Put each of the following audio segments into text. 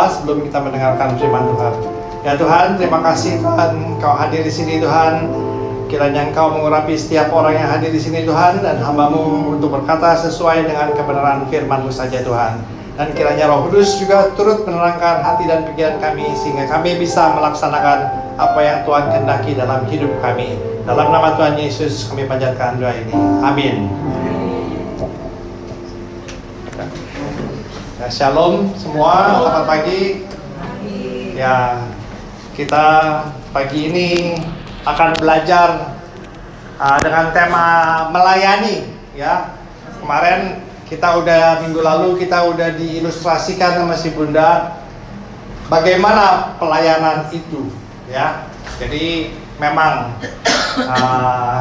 berdoa sebelum kita mendengarkan firman Tuhan. Ya Tuhan, terima kasih Tuhan, Engkau hadir di sini Tuhan. Kiranya Engkau mengurapi setiap orang yang hadir di sini Tuhan, dan hamba-Mu untuk berkata sesuai dengan kebenaran firman-Mu saja Tuhan. Dan kiranya Roh Kudus juga turut menerangkan hati dan pikiran kami, sehingga kami bisa melaksanakan apa yang Tuhan kehendaki dalam hidup kami. Dalam nama Tuhan Yesus kami panjatkan doa ini. Amin. Ya, shalom semua, selamat pagi. Ya, kita pagi ini akan belajar dengan tema melayani. Ya, kemarin minggu lalu kita udah diilustrasikan sama si Bunda bagaimana pelayanan itu. Ya, jadi memang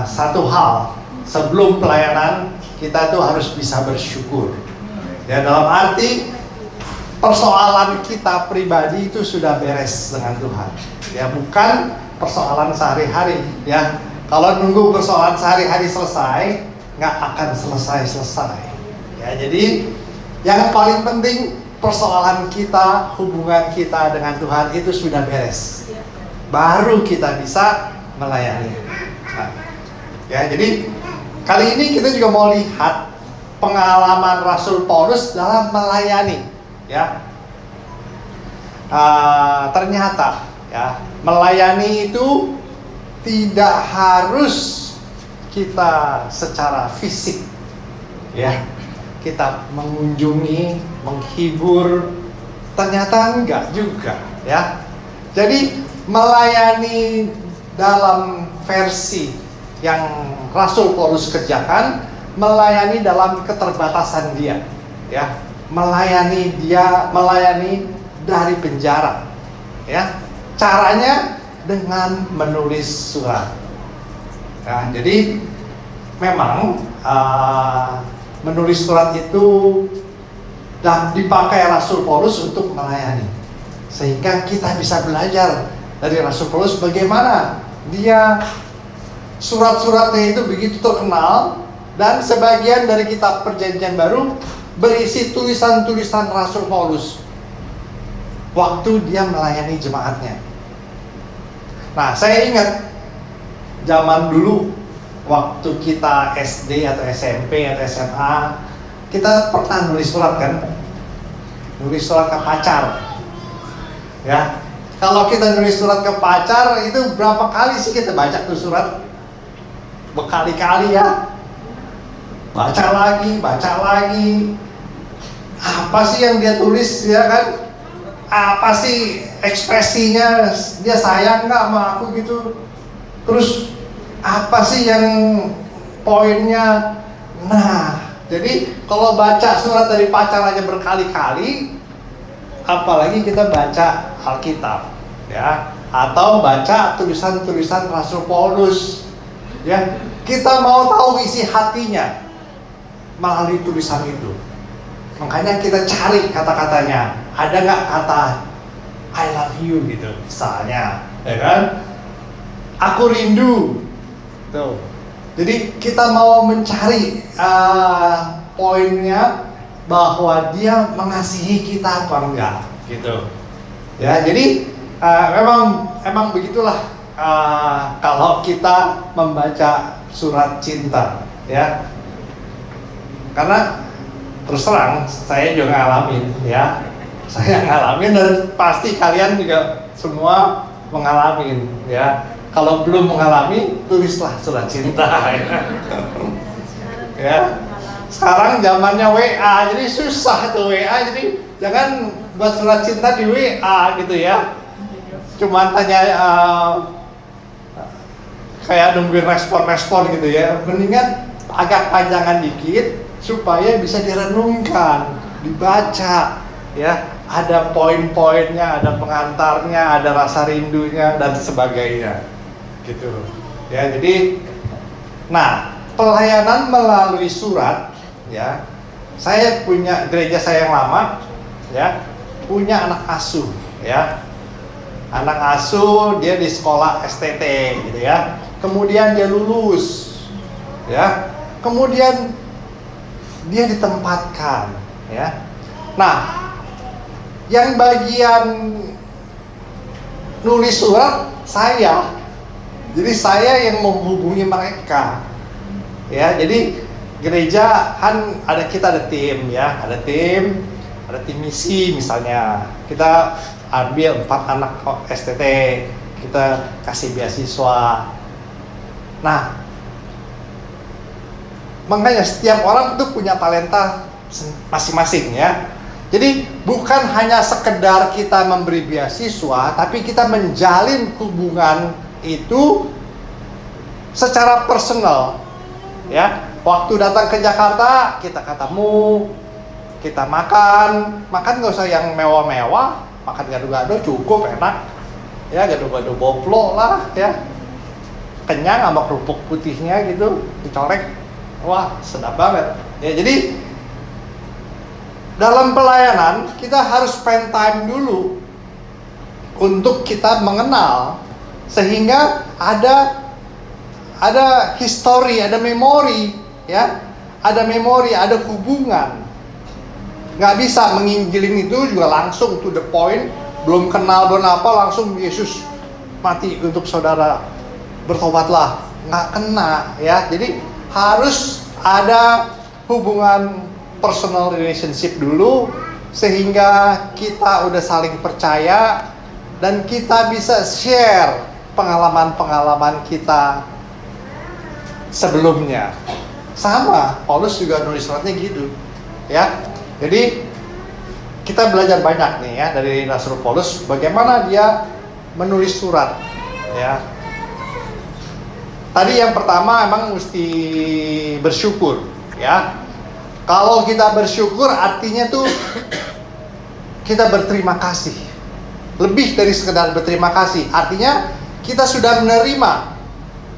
satu hal, sebelum pelayanan kita tuh harus bisa bersyukur. Ya, dalam arti persoalan kita pribadi itu sudah beres dengan Tuhan. Ya, bukan persoalan sehari-hari. Ya, kalau nunggu persoalan sehari-hari selesai, nggak akan selesai-selesai. Ya, jadi yang paling penting persoalan kita, hubungan kita dengan Tuhan itu sudah beres. Baru kita bisa melayani. Nah, ya, jadi kali ini kita juga mau lihat pengalaman Rasul Paulus dalam melayani. Ya, ternyata ya melayani itu tidak harus kita secara fisik. Ya, kita mengunjungi, menghibur, ternyata enggak juga. Ya, jadi melayani dalam versi yang Rasul Paulus kerjakan, melayani dalam keterbatasan dia, ya, melayani dari penjara, ya, caranya dengan menulis surat. Nah, jadi memang menulis surat itu dipakai Rasul Paulus untuk melayani, sehingga kita bisa belajar dari Rasul Paulus bagaimana dia surat-suratnya itu begitu terkenal. Dan sebagian dari kitab Perjanjian Baru berisi tulisan-tulisan Rasul Paulus waktu dia melayani jemaatnya. Nah, saya ingat zaman dulu waktu kita SD atau SMP atau SMA, kita pernah nulis surat kan? Nulis surat ke pacar. Ya, kalau kita nulis surat ke pacar itu berapa kali sih kita baca tuh surat? Berkali-kali ya. Baca lagi. Apa sih yang dia tulis, ya kan? Apa sih ekspresinya? Dia sayang nggak sama aku gitu? Terus apa sih yang poinnya? Nah, jadi kalau baca surat dari pacar aja berkali-kali, apalagi kita baca Alkitab, ya, atau baca tulisan-tulisan Rasul Paulus, ya. Kita mau tahu isi hatinya melalui tulisan itu. Makanya kita cari kata-katanya. Ada nggak kata I love you gitu misalnya, ya kan? Aku rindu. Tuh. Jadi kita mau mencari poinnya bahwa dia mengasihi kita apa enggak gitu. Ya, jadi memang begitulah kalau kita membaca surat cinta, ya. Karena terus terang saya juga ngalamin, ya. Saya ngalamin dan pasti kalian juga semua mengalamin, ya. Kalau belum mengalami, tulislah surat cinta, ya. Ya. Sekarang zamannya WA, jadi susah tuh WA, jadi jangan buat surat cinta di WA gitu ya. Cuma tanya kayak nungguin respon gitu ya. Mendingan agak panjangan dikit supaya bisa direnungkan, dibaca, ya. Ada poin-poinnya, ada pengantarnya, ada rasa rindunya dan sebagainya, gitu. Ya, jadi, nah, pelayanan melalui surat, ya. Saya punya gereja saya yang lama, ya, punya anak asuh, ya. Anak asuh dia di sekolah STT, gitu ya. Kemudian dia lulus, ya. Kemudian dia ditempatkan, ya. Nah, yang bagian nulis surat saya. Jadi saya yang menghubungi mereka. Ya, jadi gereja kan kita ada tim ya, ada tim misi misalnya. Kita ambil 4 anak STT, kita kasih beasiswa. Nah, makanya setiap orang itu punya talenta masing-masing ya. Jadi bukan hanya sekedar kita memberi beasiswa, tapi kita menjalin hubungan itu secara personal ya. Waktu datang ke Jakarta kita ketemu, kita makan nggak usah yang mewah-mewah, makan gado-gado cukup enak ya, gado-gado boplo lah ya, kenyang sama kerupuk putihnya gitu dicolek, wah sedap banget ya. Jadi dalam pelayanan kita harus spend time dulu untuk kita mengenal, sehingga ada history, ada memori ya, ada memori, ada hubungan. Nggak bisa menginjilin itu juga langsung to the point, belum kenal belum apa langsung Yesus mati untuk saudara, bertobatlah, nggak kena ya. Jadi harus ada hubungan personal relationship dulu, sehingga kita udah saling percaya dan kita bisa share pengalaman-pengalaman kita sebelumnya. Sama, Paulus juga nulis suratnya gitu ya. Jadi kita belajar banyak nih ya dari Rasul Paulus, bagaimana dia menulis surat ya. Tadi yang pertama emang mesti bersyukur ya. Kalau kita bersyukur artinya tuh kita berterima kasih. Lebih dari sekedar berterima kasih, artinya kita sudah menerima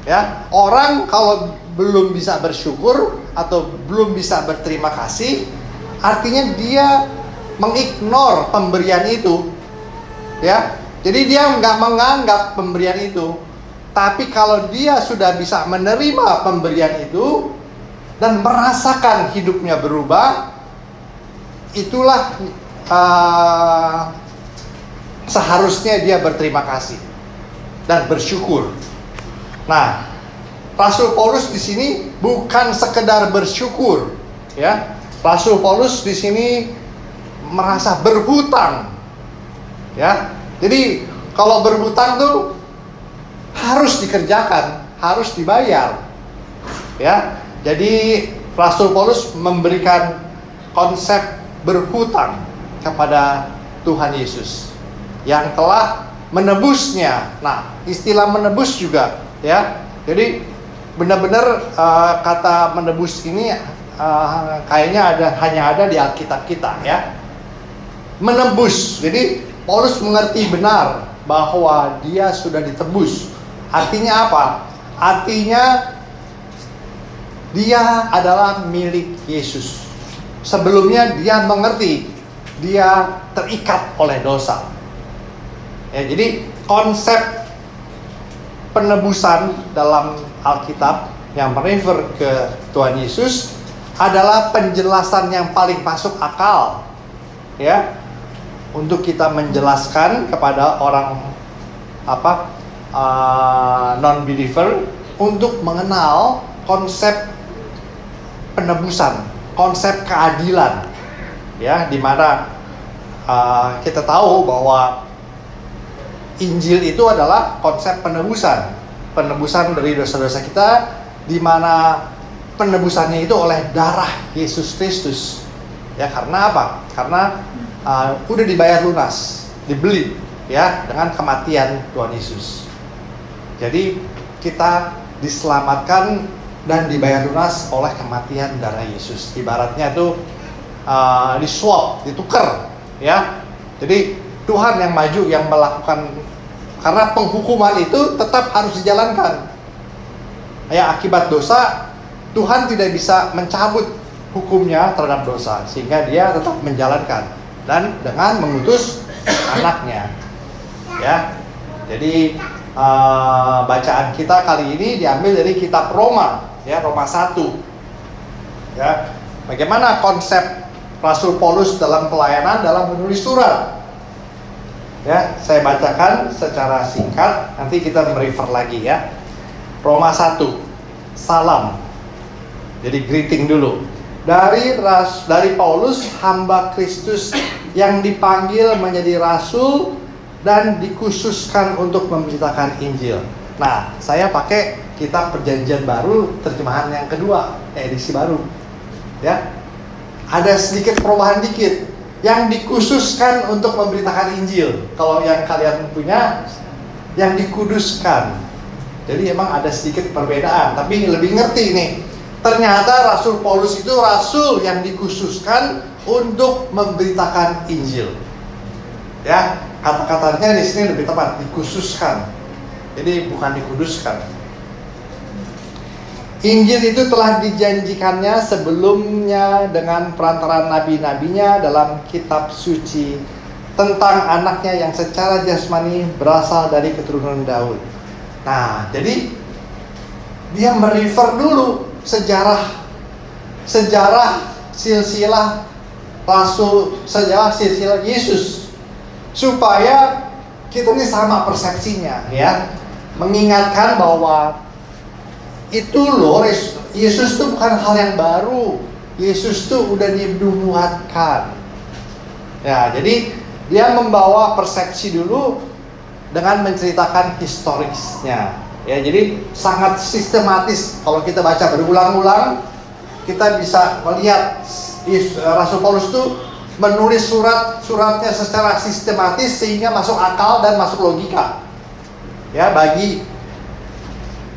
ya. Orang kalau belum bisa bersyukur atau belum bisa berterima kasih, artinya dia mengignore pemberian itu ya. Jadi dia nggak menganggap pemberian itu. Tapi kalau dia sudah bisa menerima pemberian itu dan merasakan hidupnya berubah, itulah seharusnya dia berterima kasih dan bersyukur. Nah, Rasul Paulus di sini bukan sekedar bersyukur, ya. Rasul Paulus di sini merasa berhutang, ya. Jadi kalau berhutang tuh harus dikerjakan, harus dibayar, ya. Jadi Rasul Paulus memberikan konsep berhutang kepada Tuhan Yesus yang telah menebusnya. Nah, istilah menebus juga, ya. Jadi benar-benar kata menebus ini kayaknya hanya ada di Alkitab kita, ya. Menebus. Jadi Paulus mengerti benar bahwa dia sudah ditebus. Artinya apa? Artinya dia adalah milik Yesus. Sebelumnya dia mengerti dia terikat oleh dosa. Ya, jadi konsep penebusan dalam Alkitab yang merefer ke Tuhan Yesus adalah penjelasan yang paling masuk akal, ya, untuk kita menjelaskan kepada orang non-believer untuk mengenal konsep penebusan, konsep keadilan, ya, di mana kita tahu bahwa Injil itu adalah konsep penebusan dari dosa-dosa kita, di mana penebusannya itu oleh darah Yesus Kristus, ya. Karena apa? Karena udah dibayar lunas, dibeli, ya, dengan kematian Tuhan Yesus. Jadi kita diselamatkan dan dibayar lunas oleh kematian darah Yesus. Ibaratnya tuh disuap, ditukar, ya. Jadi Tuhan yang maju, yang melakukan, karena penghukuman itu tetap harus dijalankan. Ya, akibat dosa Tuhan tidak bisa mencabut hukumnya terhadap dosa, sehingga dia tetap menjalankan dan dengan mengutus anaknya, ya. Jadi bacaan kita kali ini diambil dari kitab Roma, ya, Roma 1. Ya, bagaimana konsep Rasul Paulus dalam pelayanan, dalam menulis surat. Ya, saya bacakan secara singkat, nanti kita merefer lagi ya. Roma 1, salam. Jadi greeting dulu. Dari Paulus, hamba Kristus yang dipanggil menjadi rasul dan dikhususkan untuk memberitakan Injil. Nah, saya pakai kitab Perjanjian Baru, terjemahan yang kedua, edisi baru. Ya, ada sedikit perubahan dikit. Yang dikhususkan untuk memberitakan Injil. Kalau yang kalian punya, yang dikuduskan. Jadi emang ada sedikit perbedaan, tapi lebih ngerti nih. Ternyata Rasul Paulus itu rasul yang dikhususkan untuk memberitakan Injil. Ya, kata-katanya di sini lebih tepat, dikhususkan. Jadi bukan dikuduskan. Injil itu telah dijanjikannya sebelumnya dengan perantaraan nabi-nabinya dalam kitab suci tentang anaknya yang secara jasmani berasal dari keturunan Daud. Nah, jadi dia merefer dulu sejarah silsilah rasul, sejarah silsilah Yesus, supaya kita ini sama persepsinya, ya, mengingatkan bahwa itu loh, Yesus itu bukan hal yang baru. Yesus itu udah dinubuatkan. Ya, jadi dia membawa persepsi dulu dengan menceritakan historisnya. Ya, jadi sangat sistematis. Kalau kita baca berulang-ulang, kita bisa melihat Rasul Paulus itu menulis suratnya secara sistematis sehingga masuk akal dan masuk logika. Ya, bagi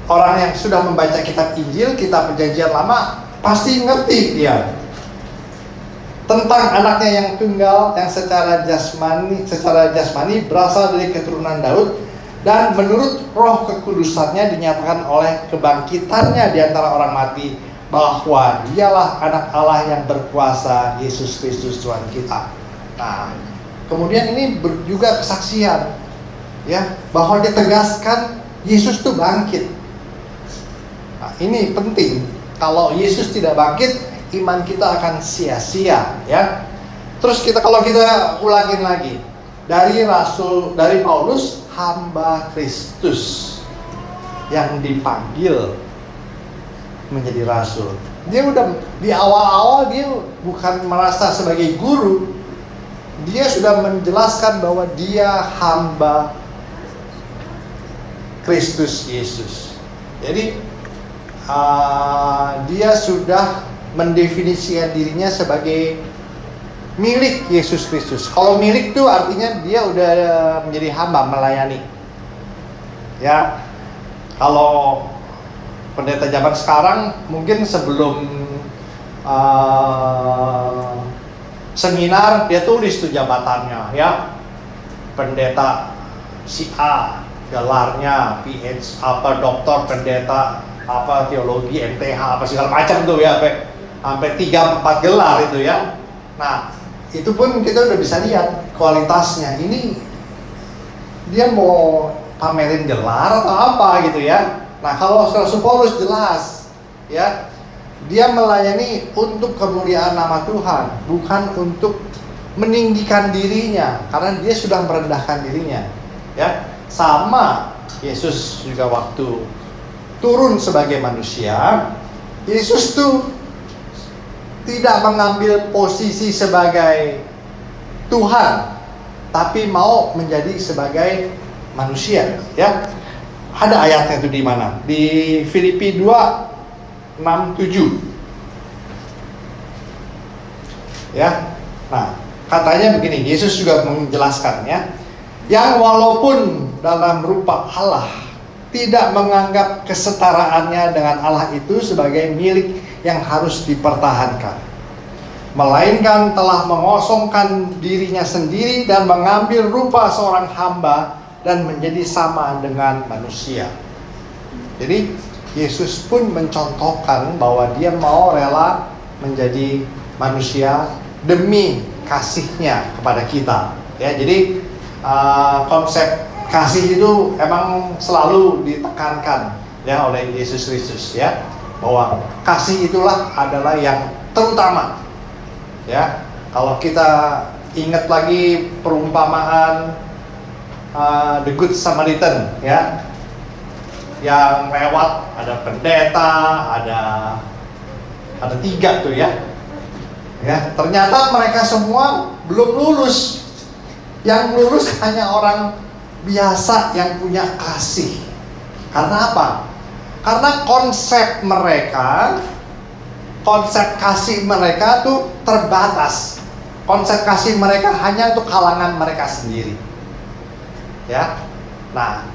orang yang sudah membaca kitab Injil, kitab Perjanjian Lama, pasti ngerti dia tentang anaknya yang tunggal yang secara jasmani berasal dari keturunan Daud dan menurut roh kekudusannya dinyatakan oleh kebangkitannya di antara orang mati bahwa dialah anak Allah yang berkuasa, Yesus Kristus Tuhan kita. Nah, kemudian ini juga kesaksian, ya, bahwa dia tegaskan Yesus itu bangkit. Nah, ini penting. Kalau Yesus tidak bangkit, iman kita akan sia-sia, ya. Terus kalau kita ulangin lagi, dari Paulus, hamba Kristus yang dipanggil menjadi rasul. Dia udah di awal-awal dia bukan merasa sebagai guru. Dia sudah menjelaskan bahwa dia hamba Kristus Yesus. Jadi dia sudah mendefinisikan dirinya sebagai milik Yesus Kristus. Kalau milik itu artinya dia udah menjadi hamba, melayani. Ya, kalau pendeta zaman sekarang mungkin sebelum seminar dia tulis tuh jabatannya, ya, pendeta si A, gelarnya PH doktor pendeta teologi, MTH, segala macam tuh ya, sampai 3-4 gelar itu ya. Nah, itu pun kita udah bisa lihat kualitasnya. Ini dia mau pamerin gelar atau apa gitu ya. Nah, kalau Rasul Paulus jelas, ya, dia melayani untuk kemuliaan nama Tuhan, bukan untuk meninggikan dirinya, karena dia sudah merendahkan dirinya, ya. Sama Yesus juga waktu turun sebagai manusia, Yesus tuh tidak mengambil posisi sebagai Tuhan, tapi mau menjadi sebagai manusia, ya. Ada ayatnya itu di mana? Di Filipi 2:6-7. Ya. Nah, katanya begini, Yesus juga menjelaskan, ya. Yang walaupun dalam rupa Allah tidak menganggap kesetaraannya dengan Allah itu sebagai milik yang harus dipertahankan, melainkan telah mengosongkan dirinya sendiri dan mengambil rupa seorang hamba dan menjadi sama dengan manusia. Jadi Yesus pun mencontohkan bahwa dia mau rela menjadi manusia demi kasihnya kepada kita. Ya, jadi konsep kasih itu emang selalu ditekankan ya oleh Yesus Kristus, ya, bahwa kasih itulah adalah yang terutama. Ya, kalau kita ingat lagi perumpamaan The Good Samaritan, ya, yang lewat, ada pendeta, ada 3 tuh ya. Ya, ternyata mereka semua belum lulus. Yang lulus hanya orang biasa yang punya kasih. Karena apa? Karena konsep kasih mereka tuh terbatas. Konsep kasih mereka hanya untuk kalangan mereka sendiri. Ya. Nah,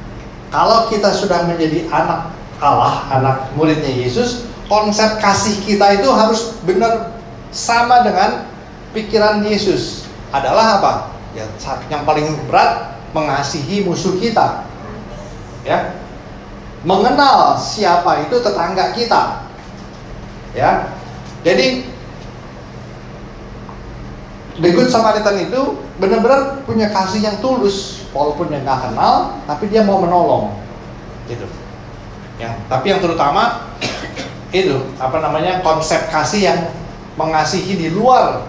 kalau kita sudah menjadi anak Allah, anak muridnya Yesus, konsep kasih kita itu harus benar sama dengan pikiran Yesus. Adalah apa? Ya, yang paling berat, mengasihi musuh kita. Ya. Mengenal siapa itu tetangga kita. Ya. Jadi The Good Samaritan itu benar-benar punya kasih yang tulus, walaupun dia nggak kenal, tapi dia mau menolong, gitu. Tapi yang terutama itu konsep kasih yang mengasihi di luar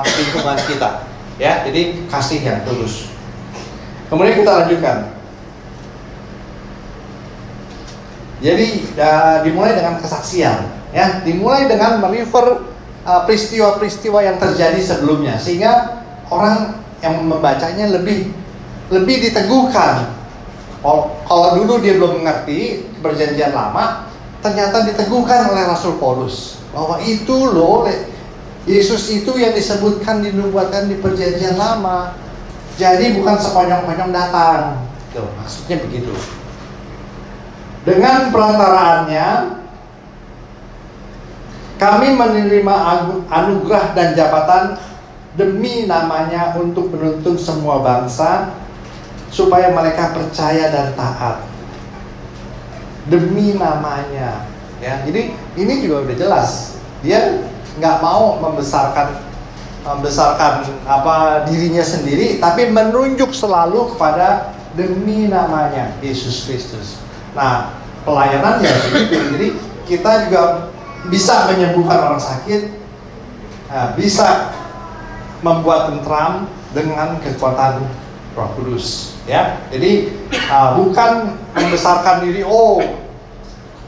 lingkungan kita, ya. Jadi kasih yang tulus. Kemudian kita lanjutkan. Jadi dimulai dengan kesaksian, ya. Dimulai dengan merefer peristiwa-peristiwa yang terjadi sebelumnya, sehingga orang yang membacanya lebih diteguhkan. Kalau dulu dia belum mengerti perjanjian lama, ternyata diteguhkan oleh Rasul Paulus bahwa itu loh, Yesus itu yang disebutkan, dinubuatkan di perjanjian lama. Jadi bukan sekonyong-konyong datang. Tuh, maksudnya begitu. Dengan perantaraannya kami menerima anugerah dan jabatan demi namanya untuk menuntun semua bangsa supaya mereka percaya dan taat. Demi namanya, ya. Jadi ini juga udah jelas. Dia nggak mau membesarkan dirinya sendiri, tapi menunjuk selalu kepada demi namanya Yesus Kristus. Nah, pelayanannya begitu. Jadi kita juga bisa menyembuhkan orang sakit, bisa membuat tentram dengan kekuatan Roh Kudus, ya. Jadi bukan membesarkan diri,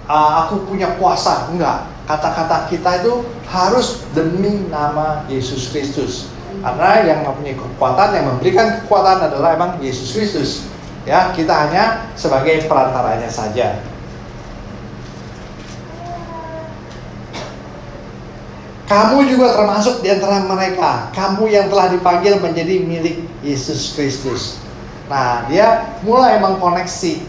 aku punya kuasa, enggak. Kata-kata kita itu harus demi nama Yesus Kristus, karena yang mempunyai kekuatan, yang memberikan kekuatan adalah emang Yesus Kristus, ya. Kita hanya sebagai perantaranya saja. Kamu juga termasuk di antara mereka. Kamu yang telah dipanggil menjadi milik Yesus Kristus. Nah, dia mulai mengkoneksi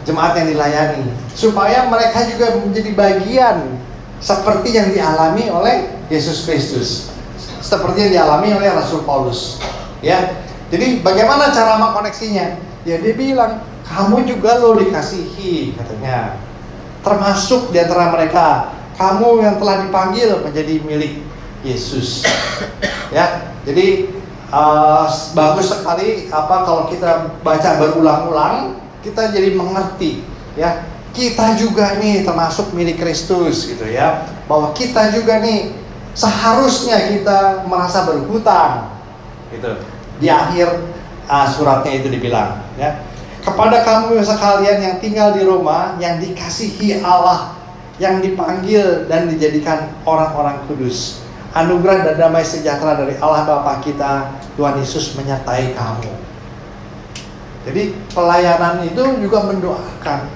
jemaat yang dilayani, supaya mereka juga menjadi bagian seperti yang dialami oleh Yesus Kristus, seperti yang dialami oleh Rasul Paulus. Ya, jadi bagaimana cara mengkoneksinya? Ya, dia bilang, kamu juga lo dikasihi, katanya. Termasuk di antara mereka, kamu yang telah dipanggil menjadi milik Yesus. Ya, jadi bagus sekali kalau kita baca berulang-ulang, kita jadi mengerti, ya. Kita juga nih termasuk milik Kristus, gitu ya. Bahwa kita juga nih seharusnya kita merasa berhutang, gitu. Di akhir suratnya itu dibilang, ya. Kepada kamu sekalian yang tinggal di Roma, yang dikasihi Allah, yang dipanggil dan dijadikan orang-orang kudus, anugerah dan damai sejahtera dari Allah Bapa kita, Tuhan Yesus menyertai kamu. Jadi pelayanan itu juga mendoakan.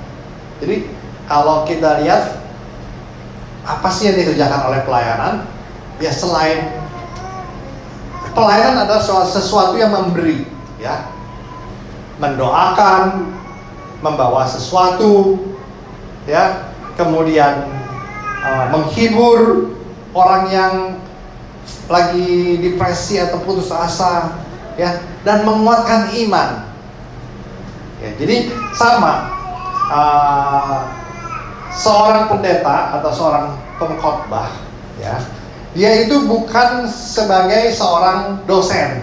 Jadi kalau kita lihat apa sih yang dikerjakan oleh pelayanan? Ya, selain pelayanan adalah sesuatu yang memberi, ya. Mendoakan, membawa sesuatu, ya, kemudian menghibur orang yang lagi depresi atau putus asa, ya, dan menguatkan iman. Ya, jadi sama, seorang pendeta atau seorang pengkhotbah, ya, dia itu bukan sebagai seorang dosen,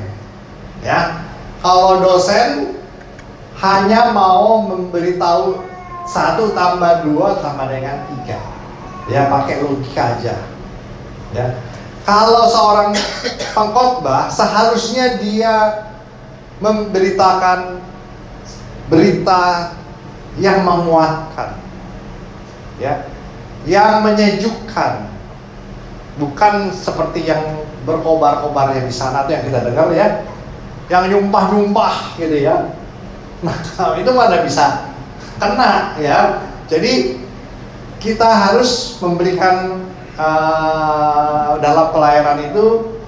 ya. Kalau dosen hanya mau memberitahu 1 tambah 2 sama dengan 3, ya, pakai logika aja, ya. Kalau seorang pengkhotbah seharusnya dia memberitakan berita yang menguatkan, ya, yang menyejukkan, bukan seperti yang berkobar-kobar yang di sana tuh yang kita dengar ya, yang nyumpah-nyumpah gitu ya. Nah, itu mana bisa kena ya. Jadi kita harus memberikan dalam pelayanan itu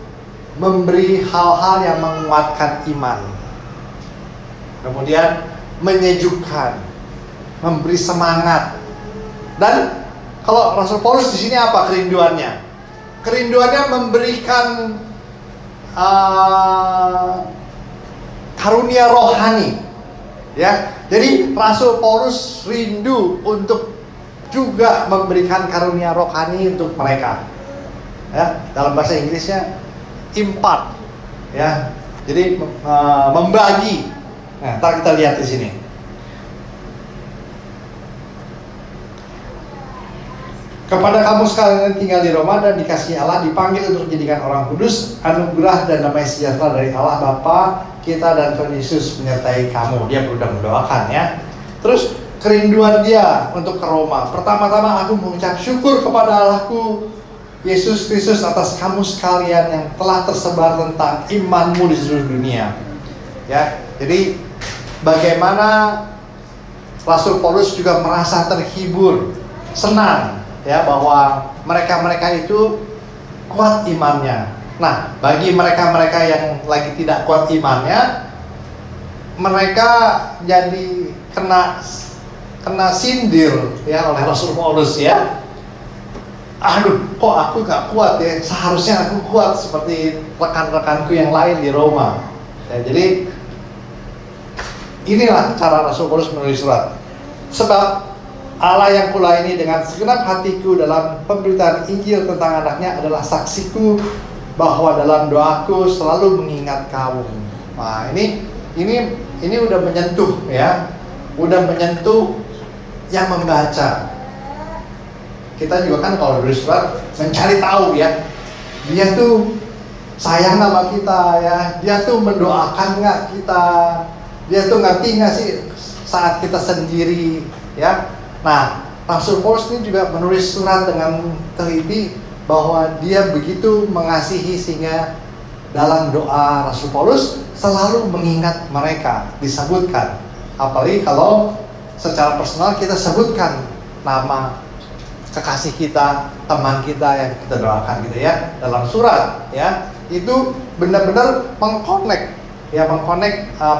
memberi hal-hal yang menguatkan iman, kemudian menyejukkan, memberi semangat. Dan kalau Rasul Paulus di sini apa kerinduannya? Kerinduannya memberikan karunia rohani, ya. Jadi Rasul Paulus rindu untuk juga memberikan karunia rohani untuk mereka, ya. Dalam bahasa Inggrisnya impart, ya. Jadi membagi. Nah, ntar kita lihat di sini. Kepada kamu sekalian yang tinggal di Roma dan dikasihi Allah, dipanggil untuk dijadikan orang kudus, anugerah dan damai sejahtera dari Allah Bapa kita dan Tuhan Yesus menyertai kamu. Dia sudah mendoakan, ya. Terus kerinduan dia untuk ke Roma. Pertama-tama aku mengucap syukur kepada Allahku Yesus Kristus atas kamu sekalian yang telah tersebar tentang imanmu di seluruh dunia. Ya, jadi bagaimana Rasul Paulus juga merasa terhibur, senang, ya, bahwa mereka-mereka itu kuat imannya. Nah, bagi mereka-mereka yang lagi tidak kuat imannya, mereka jadi kena sindir, ya, oleh Rasul Paulus, ya. Aduh, kok aku gak kuat ya? Seharusnya aku kuat seperti rekan-rekanku yang lain di Roma. Ya, jadi inilah cara Rasul Paulus menulis surat. Sebab Allah yang kulayani dengan segenap hatiku dalam pemberitaan Injil tentang anaknya adalah saksiku bahwa dalam doaku selalu mengingat kamu. Nah, ini udah menyentuh, ya. Udah menyentuh yang membaca. Kita juga kan kalau nulis surat mencari tahu, ya. Dia tuh sayang sama kita, ya. Dia tuh mendoakan nggak kita? Dia tuh ngerti nggak sih saat kita sendiri, ya? Nah, Rasul Paulus ini juga menulis surat dengan teliti bahwa dia begitu mengasihi sehingga dalam doa Rasul Paulus selalu mengingat mereka, disebutkan. Apalagi kalau secara personal kita sebutkan nama kekasih kita, teman kita yang kita doakan gitu, ya, dalam surat, ya. Itu benar-benar mengkonek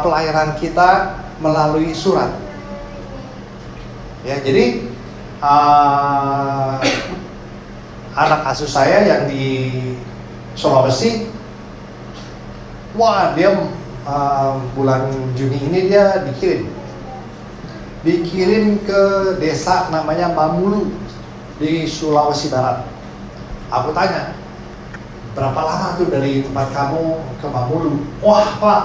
pelayanan kita melalui surat. Ya, jadi anak asuh saya yang di Sulawesi, wah, dia bulan Juni ini dia dikirim ke desa namanya Mamulu di Sulawesi Barat. Aku tanya, berapa lama tuh dari tempat kamu ke Mamulu? Wah, Pak,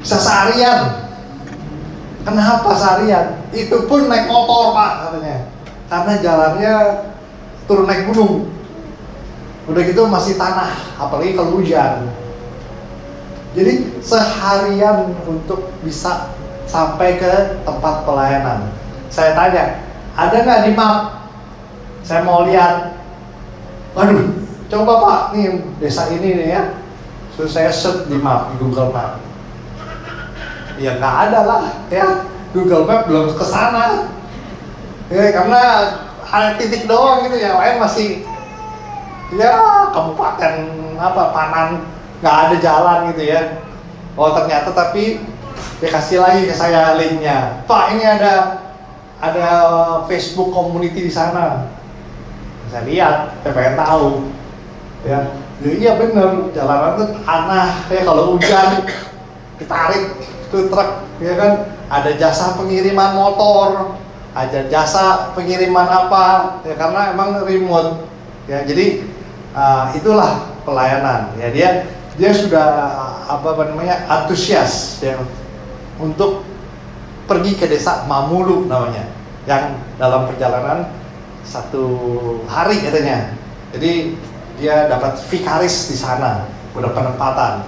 bisa seharian. Kenapa seharian? Itu pun naik motor, Pak, katanya. Karena jalannya turun naik gunung. Udah gitu masih tanah, apalagi kalau hujan. Jadi seharian untuk bisa sampai ke tempat pelayanan. Saya tanya, ada nggak di map? Saya mau lihat. Waduh, coba Pak, nih desa ini nih, ya. Terus saya search di map, di Google Map. Ya nggak ada lah, ya. Google Map belum ke sana. Ya, karena ada titik doang gitu, ya. Lain masih, ya, kabupaten Panan, nggak ada jalan gitu, ya. Oh, ternyata tapi dia kasih lagi ke saya linknya. Pak, ini ada Facebook community di sana. Saya lihat, saya pengen tahu, ya. Iya bener, jalanan itu tanah, ya. Kalau hujan ditarik itu truk, ya kan. Ada jasa pengiriman motor, ada jasa pengiriman apa, ya, karena emang remote, ya. Jadi itulah pelayanan, ya. Dia sudah antusias, ya, untuk pergi ke desa Mamulu namanya, yang dalam perjalanan 1 hari katanya. Jadi dia dapat vikaris di sana, udah penempatan.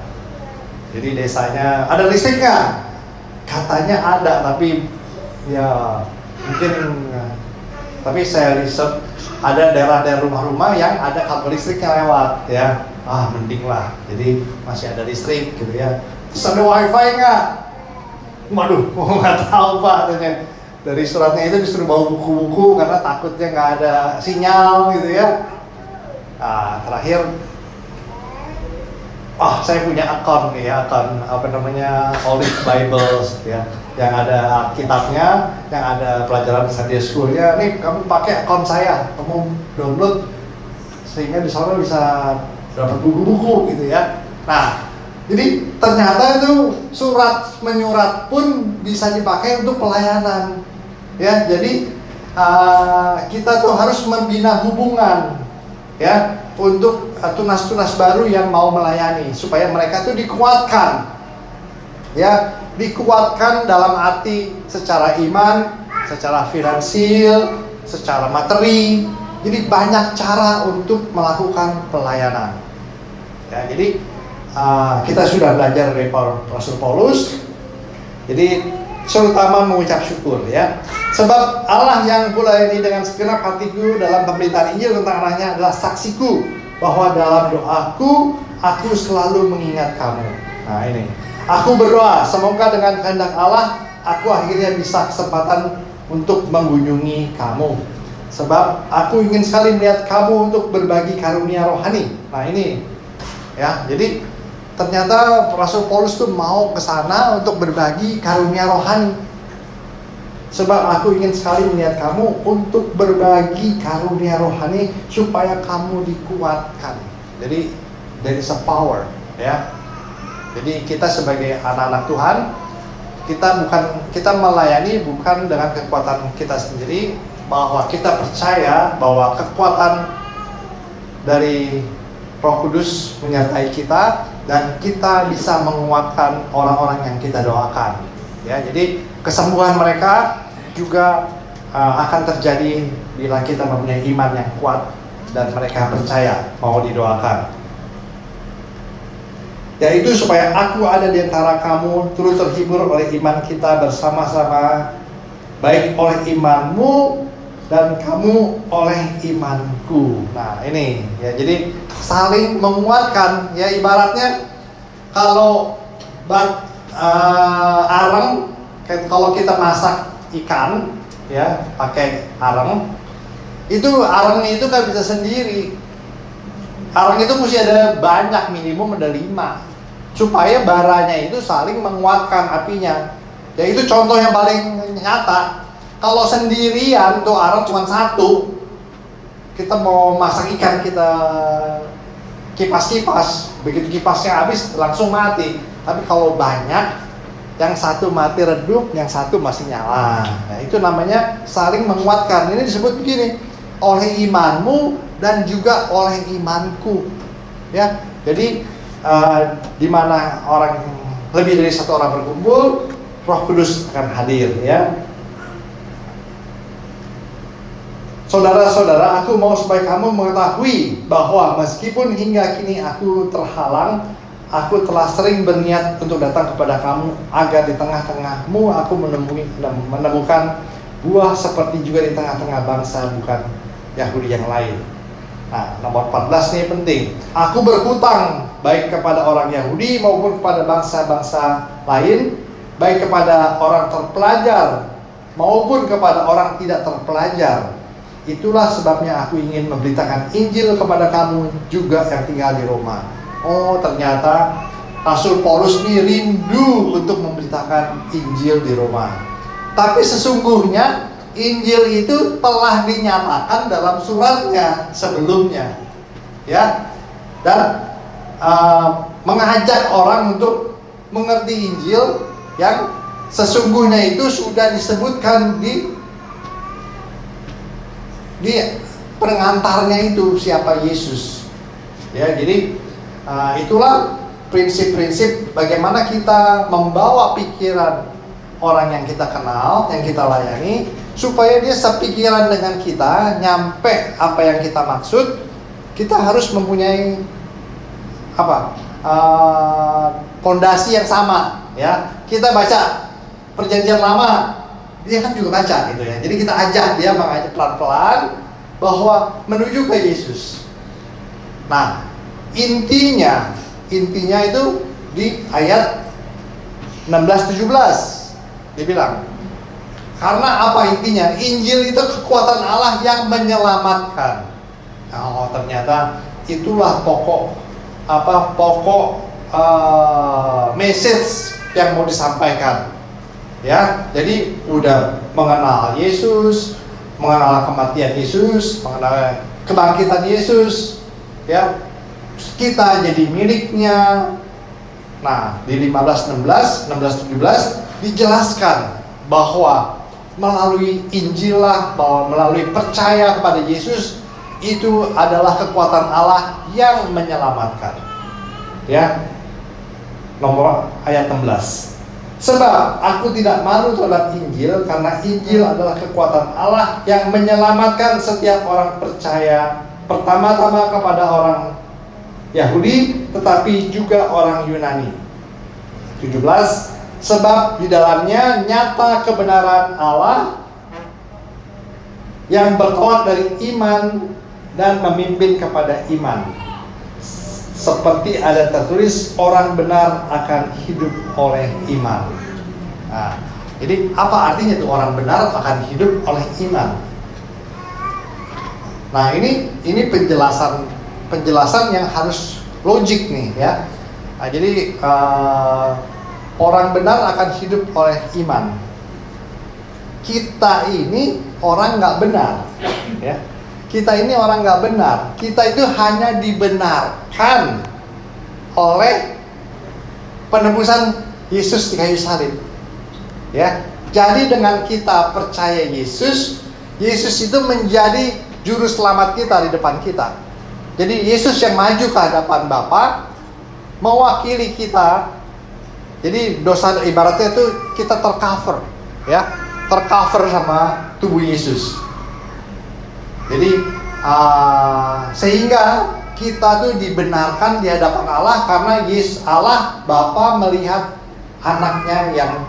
Jadi desanya ada listrik nggak? Katanya ada, tapi ya mungkin, tapi saya riset ada daerah-daerah rumah-rumah yang ada kabel listriknya lewat ya. Mending lah, jadi masih ada listrik gitu ya. Terus ada wifi nggak? Waduh, nggak tahu Pak. Dari suratnya itu disuruh bawa buku-buku karena takutnya nggak ada sinyal gitu ya. Terakhir, saya punya akun nih ya, akun apa namanya, Olive Bibles ya, yang ada Alkitabnya, yang ada pelajaran Sunday School-nya. Nih kamu pakai akun saya, kamu download sehingga di sana bisa dapat buku-buku gitu ya. Nah, jadi ternyata itu surat menyurat pun bisa dipakai untuk pelayanan. Ya, jadi kita tuh harus membina hubungan ya untuk tunas-tunas baru yang mau melayani supaya mereka tuh dikuatkan. Ya, dikuatkan dalam arti secara iman, secara finansial, secara materi. Jadi banyak cara untuk melakukan pelayanan. Ya, jadi kita sudah belajar dari Rasul Paulus. Jadi terutama mengucap syukur ya. Sebab Allah yang kulayani dengan segenap hatiku dalam pemberitaan Injil tentang anaknya adalah saksiku bahwa dalam doaku aku selalu mengingat kamu. Nah ini, aku berdoa semoga dengan kehendak Allah aku akhirnya bisa kesempatan untuk mengunjungi kamu. Sebab aku ingin sekali melihat kamu untuk berbagi karunia rohani. Nah ini ya, jadi ternyata Rasul Paulus tuh mau ke sana untuk berbagi karunia rohani. Sebab aku ingin sekali melihat kamu untuk berbagi karunia rohani supaya kamu dikuatkan. Jadi there is a power ya. Jadi kita sebagai anak-anak Tuhan, kita melayani bukan dengan kekuatan kita sendiri, bahwa kita percaya bahwa kekuatan dari Roh Kudus menyertai kita dan kita bisa menguatkan orang-orang yang kita doakan. Ya, jadi kesembuhan mereka juga akan terjadi bila kita mempunyai iman yang kuat dan mereka percaya mau didoakan. Yaitu supaya aku ada di antara kamu turut terhibur oleh iman kita bersama-sama, baik oleh imanmu dan kamu oleh imanku. Nah ini ya, jadi saling menguatkan ya. Ibaratnya kalau areng, kalau kita masak ikan ya pakai areng, itu arengnya itu gak bisa sendiri. Areng itu mesti ada banyak, minimum ada 5 supaya baranya itu saling menguatkan apinya. Ya itu contoh yang paling nyata. Kalau sendirian tuh areng cuma 1, kita mau masak ikan, kita kipas-kipas, begitu kipasnya habis langsung mati. Tapi kalau banyak, yang 1 mati redup, yang 1 masih nyala. Nah, itu namanya saling menguatkan. Ini disebut begini, oleh imanmu dan juga oleh imanku. Ya, jadi di mana orang lebih dari 1 orang berkumpul, Roh Kudus akan hadir. Ya, saudara-saudara, aku mau supaya kamu mengetahui bahwa meskipun hingga kini aku terhalang, aku telah sering berniat untuk datang kepada kamu agar di tengah-tengahmu aku menemukan buah seperti juga di tengah-tengah bangsa bukan Yahudi yang lain. Nah, nomor 14 ini penting. Aku berhutang baik kepada orang Yahudi maupun kepada bangsa-bangsa lain, baik kepada orang terpelajar maupun kepada orang tidak terpelajar. Itulah sebabnya aku ingin memberitakan Injil kepada kamu juga yang tinggal di Roma. Oh, ternyata Rasul Paulus ini rindu untuk memberitakan Injil di Roma. Tapi sesungguhnya Injil itu telah dinyatakan dalam suratnya sebelumnya, ya, dan mengajak orang untuk mengerti Injil yang sesungguhnya itu sudah disebutkan di pengantarnya itu, siapa Yesus. Ya, jadi itulah prinsip-prinsip bagaimana kita membawa pikiran orang yang kita kenal, yang kita layani, supaya dia sepikiran dengan kita, nyampe apa yang kita maksud, kita harus mempunyai apa? Fondasi yang sama, ya. Kita baca Perjanjian Lama, dia kan juga baca gitu ya. Jadi kita ajak dia, mengajak pelan-pelan bahwa menuju ke Yesus. Nah, intinya itu di ayat 16-17. Dia bilang, karena apa intinya? Injil itu kekuatan Allah yang menyelamatkan. Oh, ternyata itulah pokok message yang mau disampaikan. Ya, jadi udah mengenal Yesus, mengenal kematian Yesus, mengenal kebangkitan Yesus, ya. Kita jadi miliknya. Nah, di 15, 16, 17 dijelaskan bahwa melalui Injil lah, bahwa melalui percaya kepada Yesus itu adalah kekuatan Allah yang menyelamatkan. Ya. Nomor ayat 16. Sebab aku tidak malu terhadap Injil, karena Injil adalah kekuatan Allah yang menyelamatkan setiap orang percaya, pertama-tama kepada orang Yahudi, tetapi juga orang Yunani. 17. Sebab di dalamnya nyata kebenaran Allah yang bertolak dari iman dan memimpin kepada iman. Seperti ada tertulis, orang benar akan hidup oleh iman. Nah, jadi apa artinya itu orang benar akan hidup oleh iman? Nah, ini penjelasan yang harus logik nih, ya. Nah, jadi orang benar akan hidup oleh iman. Kita ini orang nggak benar, ya. Kita ini orang nggak benar. Kita itu hanya dibenarkan oleh penebusan Yesus di kayu salib. Ya. Jadi dengan kita percaya Yesus, Yesus itu menjadi juru selamat kita di depan kita. Jadi Yesus yang maju ke hadapan Bapa, mewakili kita. Jadi dosa ibaratnya itu kita tercover, ya, tercover sama tubuh Yesus. Jadi sehingga kita tuh dibenarkan di hadapan Allah karena Yesus, Allah Bapa melihat anaknya yang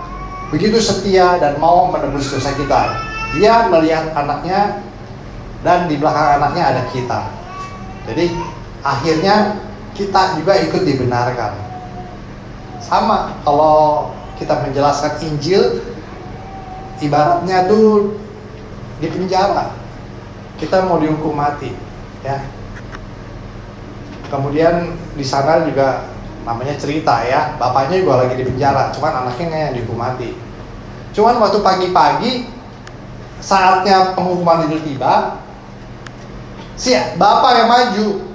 begitu setia dan mau menebus dosa kita. Dia melihat anaknya dan di belakang anaknya ada kita. Jadi akhirnya kita juga ikut dibenarkan. Sama kalau kita menjelaskan Injil, ibaratnya tuh di penjara. Kita mau dihukum mati, ya. Kemudian di sana juga namanya cerita, ya, bapaknya juga lagi di penjara, cuman anaknya nggak yang dihukum mati. Cuman waktu pagi-pagi saatnya penghukuman itu tiba, si bapak yang maju,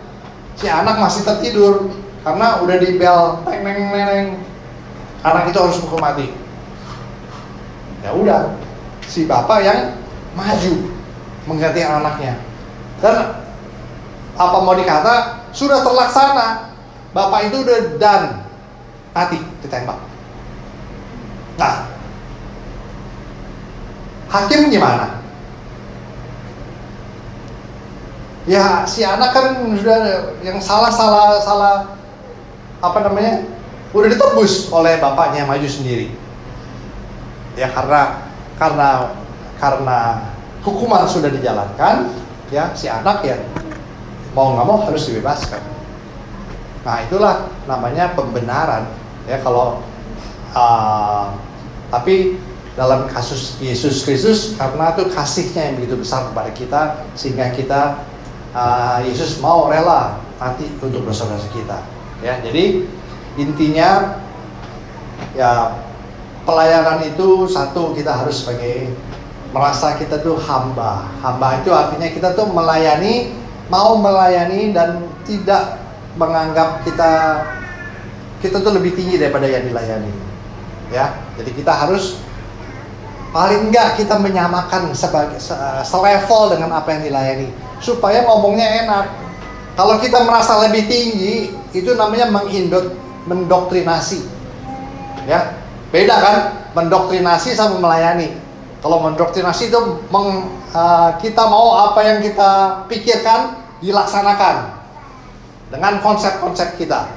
si anak masih tertidur karena udah di bel, neng. Anak itu harus hukum mati. Ya udah, si bapak yang maju mengganti anaknya. Dan apa mau dikata, sudah terlaksana. Bapak itu udah done, mati, ditembak. Nah, hakim gimana? Ya si anak kan sudah yang salah apa namanya, udah ditebus oleh bapaknya yang maju sendiri. Ya karena hukuman sudah dijalankan, ya si anak ya mau nggak mau harus dibebaskan. Nah itulah namanya pembenaran, ya. Kalau tapi dalam kasus Yesus Kristus, karena itu kasihnya yang begitu besar kepada kita, sehingga kita Yesus mau rela mati untuk dosa-dosa kita, ya. Jadi intinya ya pelayanan itu satu, kita harus sebagai merasa kita tuh hamba. Hamba itu artinya kita tuh melayani, mau melayani dan tidak menganggap kita tuh lebih tinggi daripada yang dilayani. Ya, jadi kita harus paling enggak kita menyamakan sebagai selevel dengan apa yang dilayani supaya ngomongnya enak. Kalau kita merasa lebih tinggi, itu namanya mendoktrinasi. Ya, beda kan? Mendoktrinasi sama melayani. Kalau mendoktrinasi itu kita mau apa yang kita pikirkan dilaksanakan. dengan konsep-konsep kita.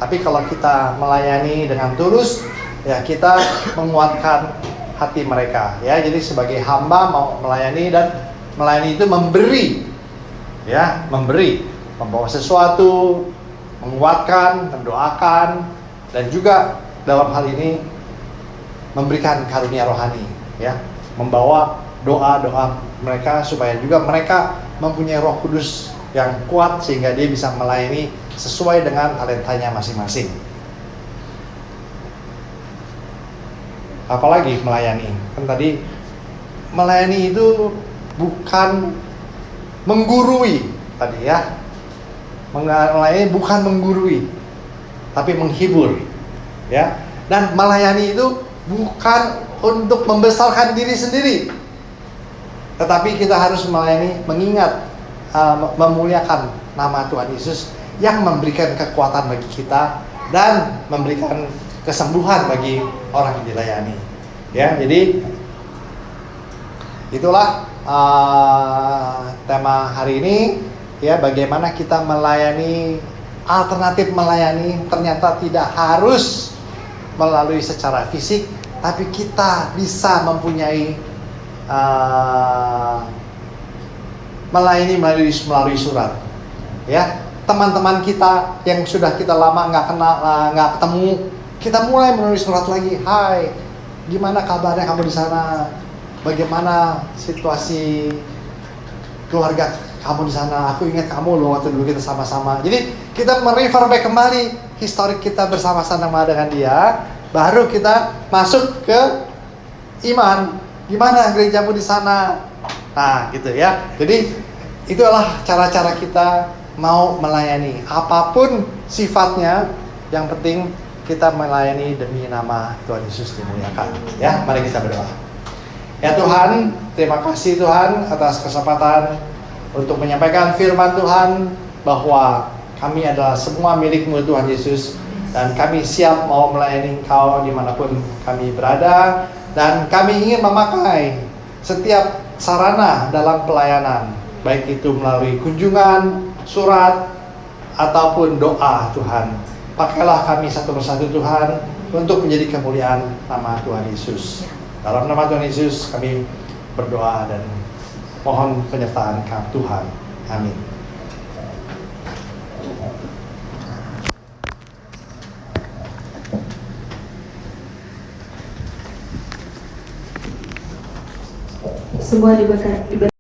Tapi kalau kita melayani dengan tulus, ya kita menguatkan hati mereka. Ya, jadi sebagai hamba mau melayani, dan melayani itu memberi, ya, memberi, membawa sesuatu, menguatkan, mendoakan, dan juga dalam hal ini memberikan karunia rohani, ya, membawa doa-doa mereka supaya juga mereka mempunyai Roh Kudus yang kuat sehingga dia bisa melayani sesuai dengan talentanya masing-masing. Apalagi melayani, kan tadi melayani itu bukan menggurui tadi, ya. Melayani bukan menggurui, tapi menghibur, ya. Dan melayani itu bukan untuk membesarkan diri sendiri, tetapi kita harus melayani mengingat, memuliakan nama Tuhan Yesus yang memberikan kekuatan bagi kita dan memberikan kesembuhan bagi orang yang dilayani. Ya, jadi itulah tema hari ini, ya, bagaimana kita melayani. Alternatif melayani ternyata tidak harus melalui secara fisik, tapi kita bisa mempunyai melayani melalui surat. Ya, teman-teman kita yang sudah kita lama nggak kenal, nggak ketemu, kita mulai menulis surat lagi. Hai, gimana kabarnya kamu di sana? Bagaimana situasi keluarga kamu di sana? Aku ingat kamu loh waktu dulu kita sama-sama. Jadi kita merefer back kembali historik kita bersama-sama dengan dia, baru kita masuk ke iman. Gimana gerejamu di sana? Nah, gitu ya. Jadi itulah cara-cara kita mau melayani. Apapun sifatnya, yang penting kita melayani demi nama Tuhan Yesus dimuliakan. Ya, mari kita berdoa. Ya Tuhan, terima kasih Tuhan atas kesempatan untuk menyampaikan firman Tuhan, bahwa kami adalah semua milik-Mu Tuhan Yesus, dan kami siap mau melayani Engkau dimanapun kami berada, dan kami ingin memakai setiap sarana dalam pelayanan, baik itu melalui kunjungan, surat, ataupun doa. Tuhan, pakailah kami satu persatu Tuhan, untuk menjadi kemuliaan nama Tuhan Yesus. Dalam nama Tuhan Yesus kami berdoa dan mohon penyertaan Tuhan. Amin. Semua diberkati.